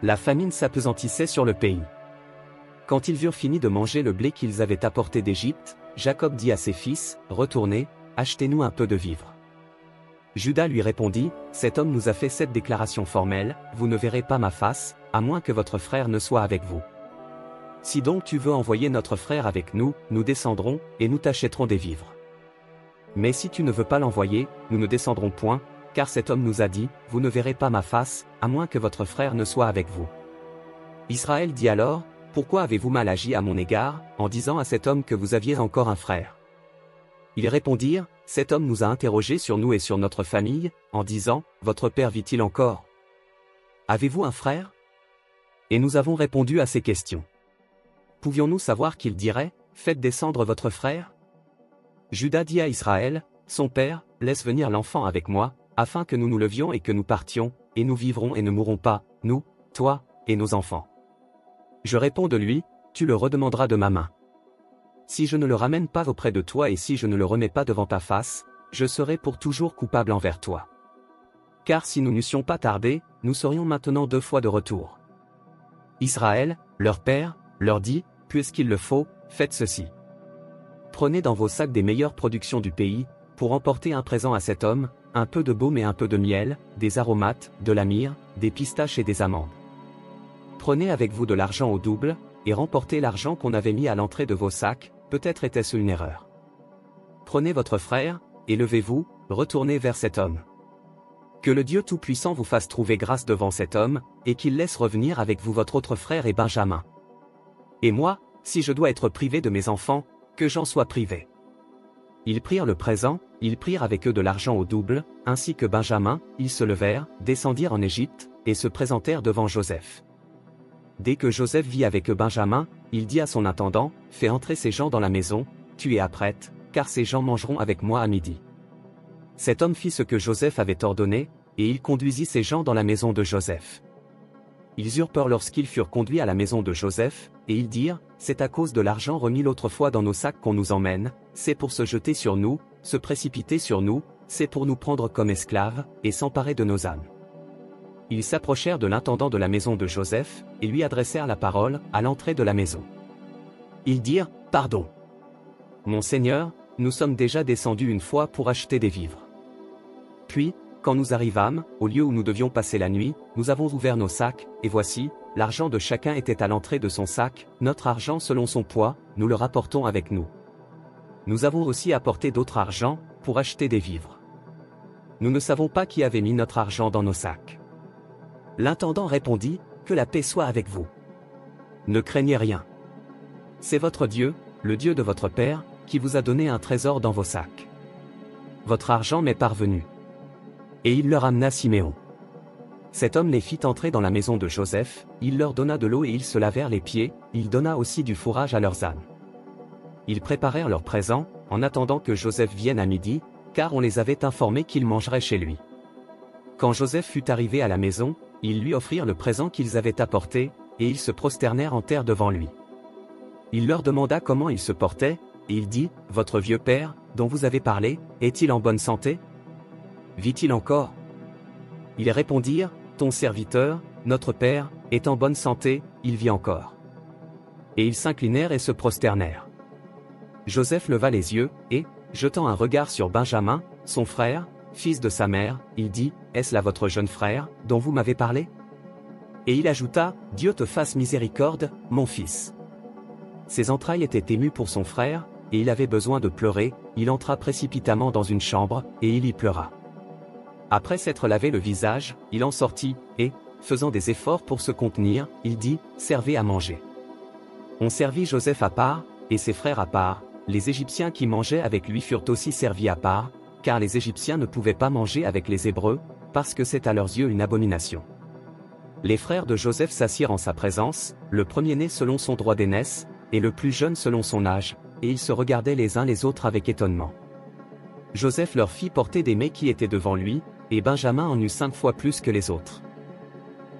La famine s'appesantissait sur le pays. Quand ils eurent fini de manger le blé qu'ils avaient apporté d'Égypte, Jacob dit à ses fils, « Retournez, achetez-nous un peu de vivres. » Juda lui répondit, « Cet homme nous a fait cette déclaration formelle, vous ne verrez pas ma face, à moins que votre frère ne soit avec vous. Si donc tu veux envoyer notre frère avec nous, nous descendrons, et nous t'achèterons des vivres. Mais si tu ne veux pas l'envoyer, nous ne descendrons point, car cet homme nous a dit, vous ne verrez pas ma face, à moins que votre frère ne soit avec vous. » Israël dit alors, « Pourquoi avez-vous mal agi à mon égard, en disant à cet homme que vous aviez encore un frère ?» Ils répondirent, « Cet homme nous a interrogés sur nous et sur notre famille, en disant, votre père vit-il encore? Avez-vous un frère? » Et nous avons répondu à ces questions. Pouvions-nous savoir qu'il dirait, faites descendre votre frère? Juda dit à Israël, son père, laisse venir l'enfant avec moi, afin que nous nous levions et que nous partions, et nous vivrons et ne mourrons pas, nous, toi, et nos enfants. Je réponds de lui, tu le redemanderas de ma main. Si je ne le ramène pas auprès de toi et si je ne le remets pas devant ta face, je serai pour toujours coupable envers toi. Car si nous n'eussions pas tardé, nous serions maintenant 2 fois de retour. Israël, leur père, leur dit, puisqu'il le faut, faites ceci. Prenez dans vos sacs des meilleures productions du pays, pour emporter un présent à cet homme, un peu de baume et un peu de miel, des aromates, de la myrrhe, des pistaches et des amandes. Prenez avec vous de l'argent au double, et remportez l'argent qu'on avait mis à l'entrée de vos sacs, peut-être était-ce une erreur. Prenez votre frère, et levez-vous, retournez vers cet homme. Que le Dieu Tout-Puissant vous fasse trouver grâce devant cet homme, et qu'il laisse revenir avec vous votre autre frère et Benjamin. Et moi, si je dois être privé de mes enfants, que j'en sois privé. » Ils prirent le présent, ils prirent avec eux de l'argent au double, ainsi que Benjamin, ils se levèrent, descendirent en Égypte, et se présentèrent devant Joseph. Dès que Joseph vit avec eux Benjamin, il dit à son intendant, « Fais entrer ces gens dans la maison, tu es apprête, car ces gens mangeront avec moi à midi. » Cet homme fit ce que Joseph avait ordonné, et il conduisit ces gens dans la maison de Joseph. Ils eurent peur lorsqu'ils furent conduits à la maison de Joseph, et ils dirent, « C'est à cause de l'argent remis l'autre fois dans nos sacs qu'on nous emmène, c'est pour se jeter sur nous, se précipiter sur nous, c'est pour nous prendre comme esclaves, et s'emparer de nos âmes. » Ils s'approchèrent de l'intendant de la maison de Joseph, et lui adressèrent la parole, à l'entrée de la maison. Ils dirent, « Pardon. Mon Seigneur, nous sommes déjà descendus une fois pour acheter des vivres. Puis, quand nous arrivâmes, au lieu où nous devions passer la nuit, nous avons ouvert nos sacs, et voici, l'argent de chacun était à l'entrée de son sac, notre argent selon son poids, nous le rapportons avec nous. Nous avons aussi apporté d'autres argent, pour acheter des vivres. Nous ne savons pas qui avait mis notre argent dans nos sacs. » L'intendant répondit, « Que la paix soit avec vous. Ne craignez rien. C'est votre Dieu, le Dieu de votre Père, qui vous a donné un trésor dans vos sacs. Votre argent m'est parvenu. » Et il leur amena Siméon. Cet homme les fit entrer dans la maison de Joseph, il leur donna de l'eau et ils se lavèrent les pieds, il donna aussi du fourrage à leurs ânes. Ils préparèrent leurs présents, en attendant que Joseph vienne à midi, car on les avait informés qu'il mangerait chez lui. Quand Joseph fut arrivé à la maison, ils lui offrirent le présent qu'ils avaient apporté, et ils se prosternèrent en terre devant lui. Il leur demanda comment il se portait, et il dit, « Votre vieux père, dont vous avez parlé, est-il en bonne santé? Vit-il encore? » Ils répondirent, « Ton serviteur, notre père, est en bonne santé, il vit encore. » Et ils s'inclinèrent et se prosternèrent. Joseph leva les yeux, et, jetant un regard sur Benjamin, son frère, fils de sa mère, il dit, « Est-ce là votre jeune frère, dont vous m'avez parlé? » Et il ajouta, « Dieu te fasse miséricorde, mon fils. » Ses entrailles étaient émues pour son frère, et il avait besoin de pleurer, il entra précipitamment dans une chambre, et il y pleura. Après s'être lavé le visage, il en sortit, et, faisant des efforts pour se contenir, il dit, « Servez à manger. » On servit Joseph à part, et ses frères à part, les Égyptiens qui mangeaient avec lui furent aussi servis à part, car les Égyptiens ne pouvaient pas manger avec les Hébreux, parce que c'est à leurs yeux une abomination. Les frères de Joseph s'assirent en sa présence, le premier-né selon son droit d'aînesse, et le plus jeune selon son âge, et ils se regardaient les uns les autres avec étonnement. Joseph leur fit porter des mets qui étaient devant lui, et Benjamin en eut 5 fois plus que les autres.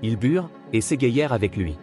Ils burent, et s'égayèrent avec lui.